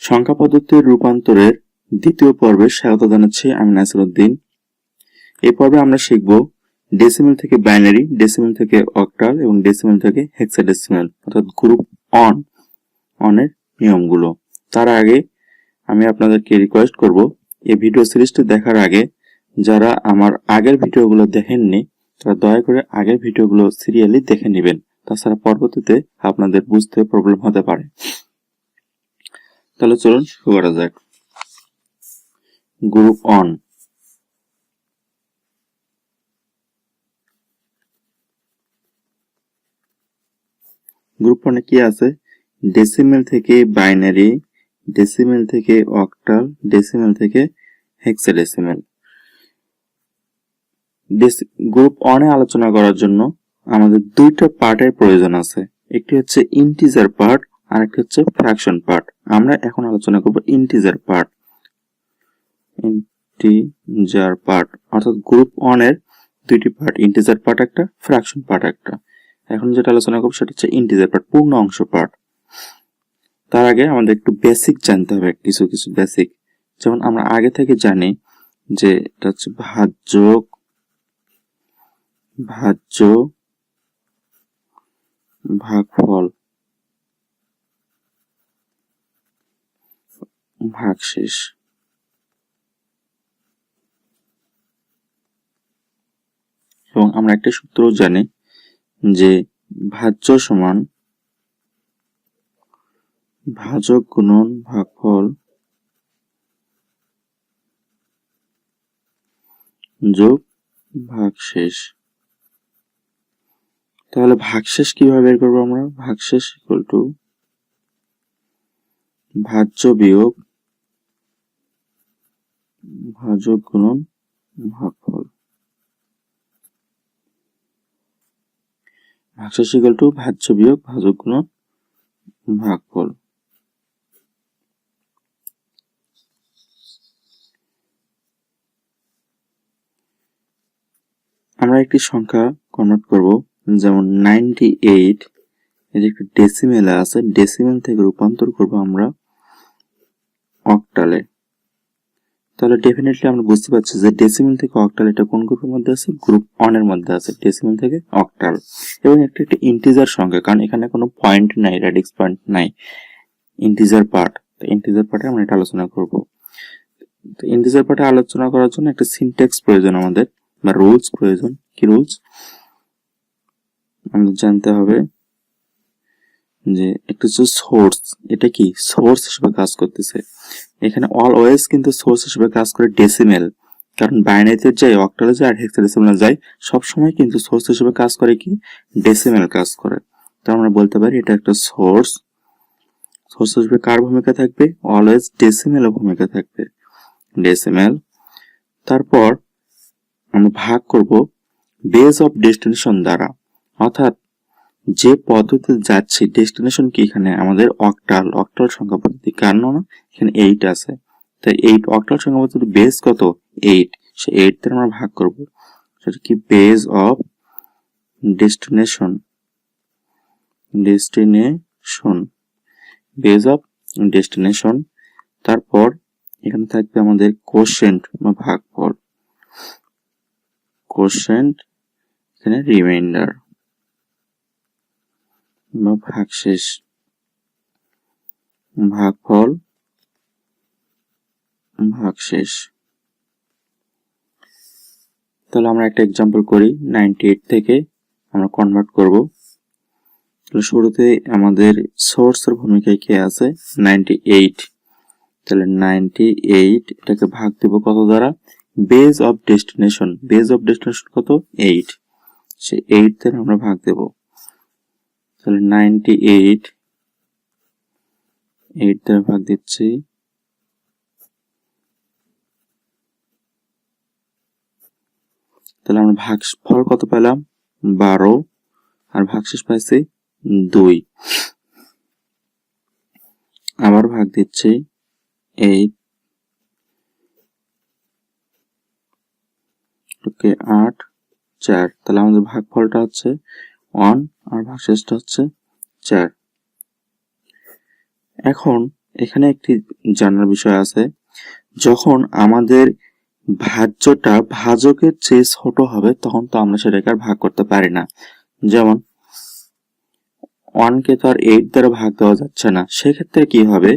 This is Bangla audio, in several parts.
সংখ্যা পদ্ধতির রূপান্তরের দ্বিতীয় পর্বে স্বাগত জানাচ্ছি। আমি নাসিরউদ্দিন। এই পর্বে আমরা শিখব ডেসিমেল থেকে বাইনারি, ডেসিমেল থেকে অক্টাল এবং ডেসিমেল থেকে হেক্সাডেসিমেল অর্থাৎ গ্রুপ অনের নিয়মগুলো। তার আগে আমি আপনাদেরকে রিকোয়েস্ট করব, এই ভিডিও সিরিজটি দেখার আগে যারা আমার আগের ভিডিওগুলো দেখেননি তারা দয়া করে আগের ভিডিওগুলো সিরিয়ালি দেখে নেবেন, তাছাড়া পরবর্তীতে আপনাদের বুঝতে প্রবলেম হতে পারে। তাহলে চলুন শুরু করা যাক। Group on. গ্রুপ অনে কি আছে? ডেসিমেল থেকে বাইনারি, ডেসিমেল থেকে অক্টাল, ডেসিমেল থেকে হেক্সাডেসিমেল। গ্রুপ অনে আলোচনা করার জন্য আমাদের দুইটা পার্টের প্রয়োজন আছে। একটি হচ্ছে ইন্টিজার পার্ট আর একটি হচ্ছে ফ্র্যাকশন পার্ট। আমরা এখন আলোচনা করব ইন্টিজার পার্ট। ইন্টিজার পার্ট অর্থাৎ গ্রুপ অনের দুইটি পার্ট, ইন্টিজার পার্ট একটা, ফ্র্যাকশন পার্ট একটা। এখন যেটা আলোচনা করব সেটা হচ্ছে ইন্টিজার পার্ট, পূর্ণ অংশ পার্ট। তার আগে আমাদের একটু বেসিক জানতে হবে, কিছু কিছু বেসিক। যেমন আমরা আগে থেকে জানি যে এটা হচ্ছে ভাজ্য, ভাগফল, ভাগশেষ। এবং আমরা একটা সূত্র জানি যে ভাজ্য সমান ভাজক গুণন ভাগফল যোগ ভাগশেষ। তাহলে ভাগশেষ কিভাবে বের করবো আমরা? ভাগশেষ ইকুয়াল টু ভাজ্য বিয়োগ ভাজক গুণন ভাগফল। ভাগশেষ ইকুয়াল টু ভাজ্য বিয়োগ ভাজক গুণন ভাগফল। আমরা একটি সংখ্যা কনভার্ট করব, যেমন 98, এর একটি ডেসিমেল আছে, ডেসিমেল থেকে রূপান্তর করব আমরা অক্টালে। তাহলে ডেফিনেটলি আমরা বুঝতে পারছি যে ডেসিমেল থেকে অক্টাল এটা কোন গ্রুপের মধ্যে আছে? গ্রুপ অনের মধ্যে আছে, ডেসিমেল থেকে অক্টাল। এবং একটা ইন্টিজার সংখ্যা, কারণ এখানে কোনো পয়েন্ট নাই, রেডিক্স পয়েন্ট নাই, ইন্টিজার পার্ট। ইন্টিজার পার্টে আমরা এটা আলোচনা করব। তো ইন্টিজার পার্টে আলোচনা করার জন্য একটা সিনট্যাক্স প্রয়োজন আমাদের, বা রুলস প্রয়োজন। কি রুলস? আমাদের জানতে হবে যে একটা হচ্ছে সোর্স। এটা কি? সোর্স হিসেবে কাজ করতেছে। এখানে অলওয়েজ কিন্তু সোর্স হিসেবে কাজ করে ডেসিমেল, কারণ বাইনারিতে যায়, অক্টালে যায় আর হেক্সাডেসিমেলে যায়, সবসময় কিন্তু সোর্স হিসেবে কাজ করে কি? ডেসিমেল কাজ করে। তো আমরা বলতে পারি এটা একটা সোর্স। সোর্স হিসেবে কার ভূমিকা থাকবে? অলওয়েজ ডেসিমেলের ভূমিকা থাকবে, ডেসিমেল। তারপর আমরা ভাগ করব বেস অফ ডেস্টিনেশন দ্বারা, অর্থাৎ যে পদ্ধতিতে যাচ্ছি, ডেস্টিনেশন কি এখানে আমাদের? অক্টাল, অক্টাল সংখ্যা পদ্ধতি। কারণ না এখানে 8 আছে, তাই 8 অক্টাল সংখ্যা পদ্ধতি বেস কত? 8। সে 8 তে আমরা ভাগ করব। সেটা কি? Base of destination, base of destination. তারপর এখানে থাকবে আমাদের কোশেন্ট বা ভাগফল, কোশেন্ট, এখানে রিমাইন্ডার বা ভাগশেষ, ভাগফল, ভাগশেষ। তাহলে আমরা একটা এক্সাম্পল করি। 98 থেকে আমরা কনভার্ট করব। শুরুতে আমাদের সোর্সের ভূমিকায় কে আছে? 98। তাহলে 98 এটাকে ভাগ দেব কত দ্বারা? Base of destination. Base of destination কত? 8। সে 8 তে আমরা ভাগ দেব। তাহলে 98 8 দ্বারা ভাগ দিচ্ছি। তাহলে আমরা ভাগফল কত পেলাম? 12, আর ভাগশেষ পাইছি 2। আবার ভাগ দিচ্ছি 8, 8, 4। তাহলে আমাদের ভাগফলটা হচ্ছে 1 আর ভাগশেষটা হচ্ছে 4। এখন এখানে একটি জানার বিষয় আছে, যখন আমাদের ভাজ্যটা ভাজকের চেয়ে ছোট হবে তখন তো আমরা সেটাকে আর ভাগ করতে পারি না। যেমন 1 কে তো আর 8 দ্বারা ভাগ দেওয়া যাচ্ছে না, সেক্ষেত্রে কি হবে,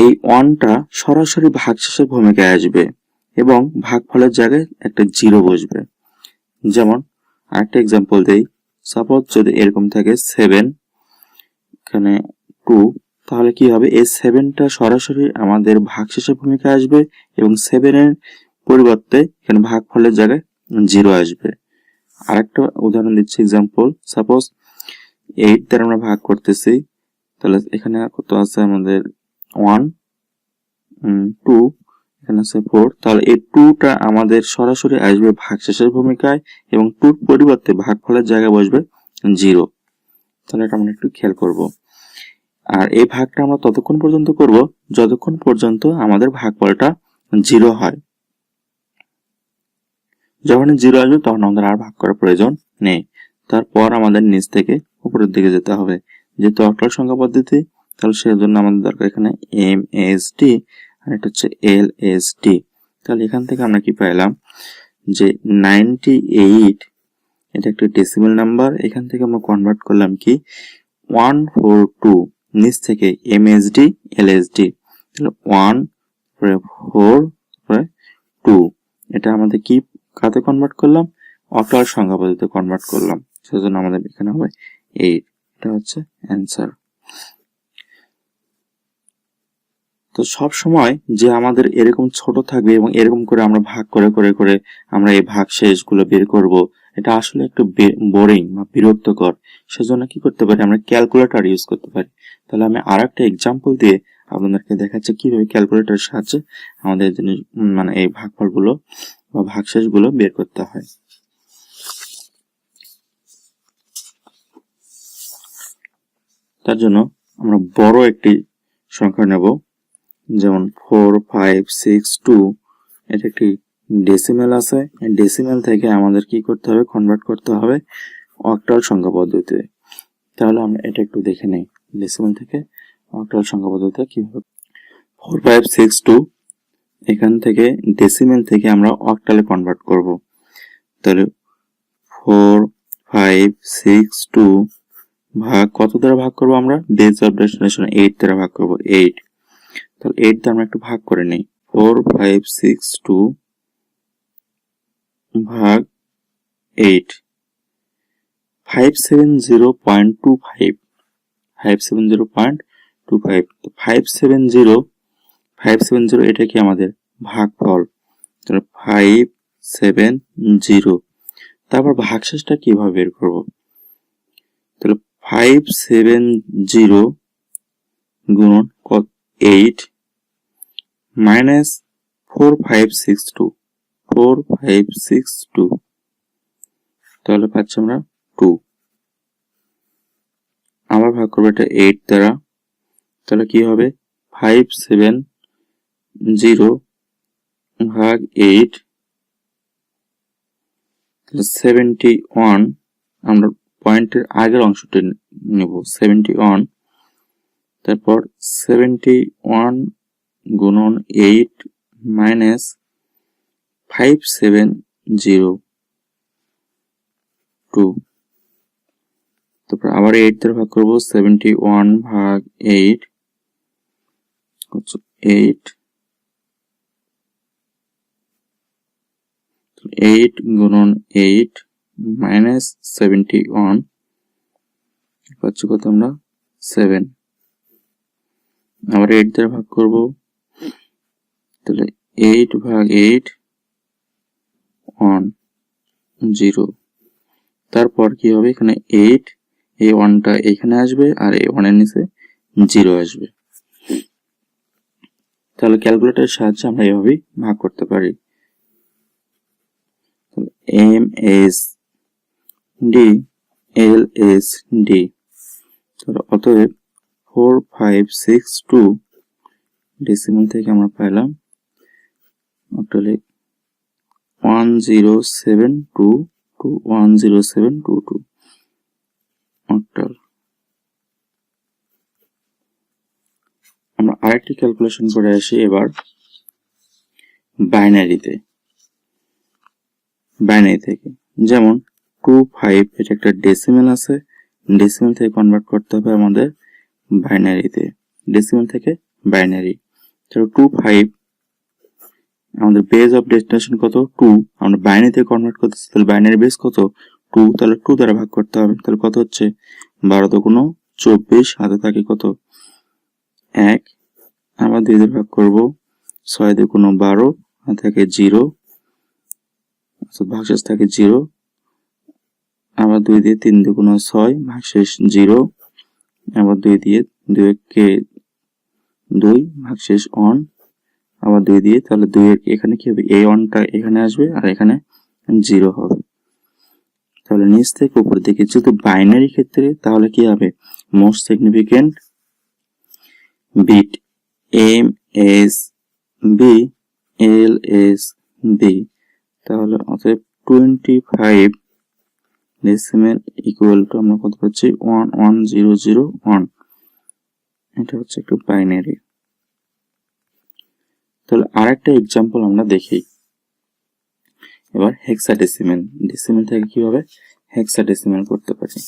এই 1 টা সরাসরি ভাগশেষের ভূমিকায় আসবে এবং ভাগফলের জায়গায় একটা 0 বসবে। যেমন আরেকটা এক্সাম্পল দেই, সাপোজ যদি এরকম থাকে 7 এখানে 2, তাহলে কি হবে, এই 7টা সরাসরি আমাদের ভাগশেষের ভূমিকায় আসবে এবং 7 এর পরিবর্তে এখানে ভাগফলের জায়গায় 0 আসবে। আরেকটা উদাহরণ দিচ্ছি, এক্সাম্পল, সাপোজ 8 দ্বারা আমরা ভাগ করতেছি, তাহলে এখানে কত আছে আমাদের 1, 2, এখানে আছে 4, তাহলে এই 2টা আমাদের সরাসরি আসবে ভাগশেষের ভূমিকায় এবং 2 পরিবর্তে ভাগফলের জায়গায় বসবে 0। তাহলে এটা আমরা একটু খেয়াল করব। আর এই ভাগটা আমরা ততক্ষণ পর্যন্ত করব যতক্ষণ পর্যন্ত আমাদের ভাগফলটা 0 হয়। যখন 0 আসবে তখন আমাদের আর ভাগ করার প্রয়োজন নেই। তারপর আমাদের নিচ থেকে উপরের দিকে যেতে হবে, যেহেতু অক্টাল সংখ্যা পদ্ধতি, তাহলে সেজন্য আমাদের দরকার এখানে MSD আর এটা হচ্ছে LSD। তাহলে এখান থেকে আমরা কি পেলাম যে 98, এটা একটা ডেসিমেল নাম্বার, এখান থেকে আমরা কনভার্ট করলাম কি 142, নিচ থেকে MSD LSD, তাহলে 1 তারপরে 4 তারপরে 2, এটা আমাদের কি কাতে কনভার্ট করলাম, অক্টাল সংখ্যা পদ্ধতিতে কনভার্ট করলাম, সেজন্য আমাদের এখানে হবে 8। এটা হচ্ছে অ্যান্সার। তো সব সময় যে আমাদের এরকম ছোট থাকবে এবং এরকম করে আমরা ভাগ করে করে করে আমরা এই ভাগশেষগুলো বের করব, এটা আসলে একটু বোরিং বা বিরক্তকর। সেজন্য কি করতে পারি, আমরা ক্যালকুলেটর ইউজ করতে পারি। তাহলে আমি আরেকটা এক্সাম্পল দিয়ে আপনাদেরকে দেখাচ্ছি কিভাবে ক্যালকুলেটরের সাহায্যে আমাদের জিনিস মানে এই ভাগফলগুলো বা ভাগশেষগুলো বের করতে হয়। তার জন্য আমরা বড় একটি সংখ্যা নেব, যেমন 4, 5, 6, 2, এটা একটি ডেসিমেল আছে, ডেসিমেল থেকে আমাদের কি করতে হবে, কনভার্ট করতে হবে অক্টাল সংখ্যা পদ্ধতিতে। তাহলে আমরা এটা একটু দেখে নেই, ডেসিমেল থেকে অক্টাল সংখ্যা পদ্ধতিতে কিভাবে। 4, 5, 6, 2, এখান থেকে ডেসিমেল থেকে আমরা অক্টালে কনভার্ট করব। তাহলে 4, 5, 6, 2 ভাগ কত দ্বারা ভাগ করব, আমরা বেস অফ ডেসিমেশন 8 দ্বারা ভাগ করব, 8। তাহলে 8 দ্বারা আমরা একটু ভাগ করে নিই, 4, 5, 6, 2 ভাগ 8, 570.25, 570.25, তো 570 এটা কি আমাদের ভাগফল, তাহলে 570, তারপর ভাগশেষটা কিভাবে বের করব, তাহলে 570 গুণন 8 মাইনাস 4562, তাহলে পাচ্ছি আমরা 2। আবার ভাগ করবো এটা 8 দ্বারা, তাহলে কি হবে 570 ভাগ 8, 71, আমরা পয়েন্টের আগের অংশটি নেব 71, তারপর 71 গুণন 8 মাইনাস 570, তারপর আবার 8 দ্বারা ভাগ করবো, 71 ভাগ 8 হচ্ছে 8 গুণন 8 মাইনাস 71 পাচ্ছি কত আমরা 7, আবার 8 দ্বারা ভাগ করব, তাহলে 8 ভাগ 8 1 0, তারপর কি হবে, এখানে 8, এই 1টা এখানে আসবে আর এই 1 এর নিচে 0 আসবে। তাহলে ক্যালকুলেটরের সাহায্যে আমরা এভাবেই ভাগ করতে পারি। MSD LSD, তাহলে অতএব 4562 ডেসিমেল থেকে আমরা পাইলাম অক্টালে 10722 অক্টাল। আরেকটি ক্যালকুলেশন করে আসি এবার বাইনারি থেকে, যেমন 25 এটা একটা ডেসিমেল আছে, ডেসিমেল থেকে কনভার্ট করতে হবে আমাদের বাইনারিতে, ডেসিমেল থেকে বাইনারি। তাহলে 25 আমাদের বেস অফ ডেস্টিনেশন কত 2, আমরা বাইনারিতে কনভার্ট করতেছি, তাহলে বাইনারি বেস কত 2, তাহলে 2 দ্বারা ভাগ করতে হবে। তাহলে কত হচ্ছে 12 দুগুণ 24, হাতে থাকে কত 1, আবার 2 দিয়ে ভাগ করব, 6 দুগুণ 12, হাতে থাকে 0, ভাগশেষ থাকে 0, আবার 2 দিয়ে 3 দুগুণ 6, ভাগশেষ 0, আবার 2 দিয়ে 2 কে 2, ভাগশেষ 1, আবার 2 দিয়ে, তাহলে 2 এর এখানে কি হবে, এই 1টা এখানে আসবে আর এখানে 0 হবে। তাহলে নিচ থেকে উপর দিকে যেহেতু বাইনারি ক্ষেত্রে, তাহলে কি হবে most significant bit MSB LSB, তাহলে অতএব 25 ডেসিমেল ইকুয়াল টু আমরা কত পাচ্ছি 11001, এটা হচ্ছে একটু বাইনারি। তাহলে আরেকটা এক্সাম্পল আমরা দেখি এবার হেক্সাডেসিমেল, ডেসিমেল থেকে কিভাবে হেক্সাডেসিমেল করতে পারি।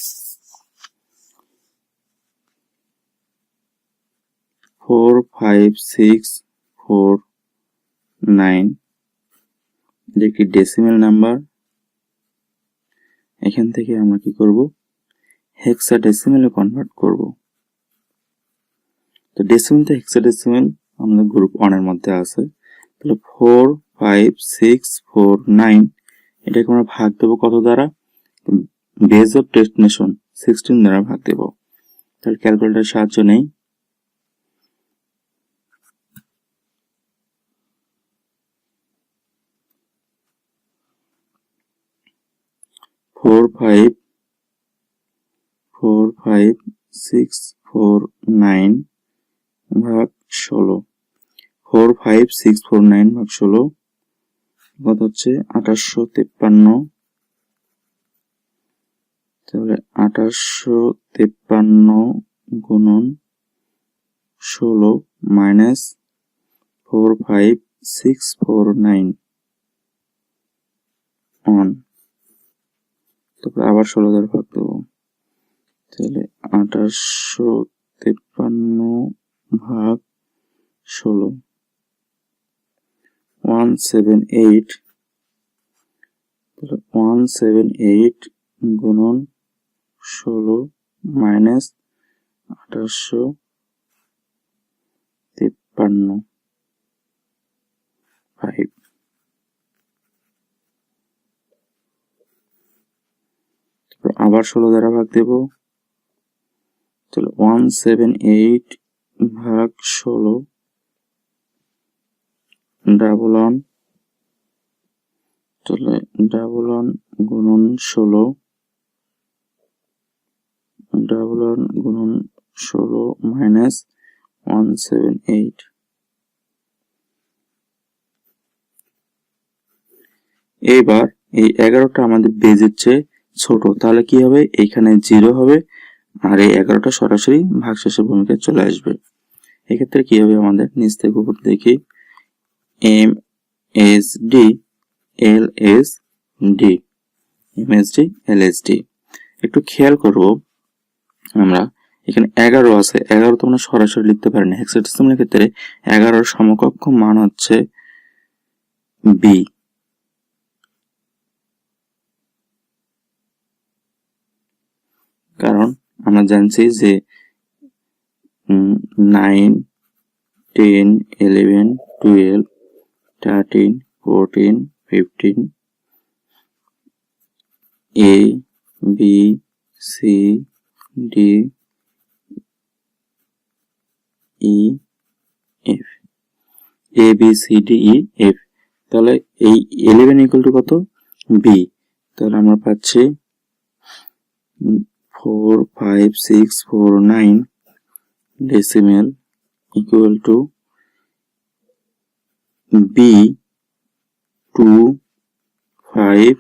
4 5 6 4 9 এটা একটি ডেসিমেল নাম্বার। এখান থেকে আমরা কি করব, হেক্সাডেসিমেলে কনভার্ট করব। তো ডেসিমেল থেকে হেক্সাডেসিমেল আমাদের গ্রুপ 1 এর মধ্যে আছে। তাহলে 4 5 6 4 9 এটাকে আমরা ভাগ দেব কত দ্বারা, বেস অফ ডেস্টিনেশন 16 দ্বারা ভাগ দেব। তাহলে ক্যালকুলেটরের সাহায্য নেই, 4 5 4 5 6 4 9 ভাগ 16, 4 5 6 4 9 ভাগ 16 কত হচ্ছে 2853। তাহলে 2853 গুণন 16 মাইনাস 4 5 6 4 9 1, তারপরে আবার 16 দ্বারা ভাগ দেবো। তাহলে 2853 ভাগ 16 178, তাহলে 178 গুণন 16 মাইনাস 2853 5, আবার 16 দ্বারা ভাগ দেব। তাহলে 178 ভাগ 16 ডাবল অন, তাহলে ডাবল অন গুণন 16, ডাবল অন গুণন 16 মাইনাস 178। এইবার এই 11টা আমাদের বেজের চেয়ে ছোট, তাহলে কি হবে এইখানে 0 হবে আর এই 11টা সরাসরি ভাগশেষের ভূমিকায় চলে আসবে। এক্ষেত্রে কি হবে আমাদের নিচ থেকে উপর দেখি MSD LSD, MSD LSD। একটু খেয়াল করব, আমরা এখানে 11 আছে, 11 তো আমরা সরাসরি লিখতে পারি না। হেক্সাডেসিমেলের ক্ষেত্রে 11 সমকক্ষ মান হচ্ছে B, কারণ আমরা জানছি যে 9 10 11 12 13 14 15 A B C D E F, A B C D E F, তাহলে এই 11 ইকুয়াল টু কত B, তাহলে আমরা পাচ্ছি 4 5 6 4 9 decimal equal to B 2 5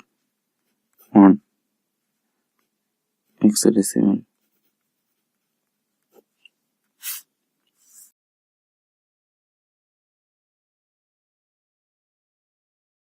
1 hexadecimal.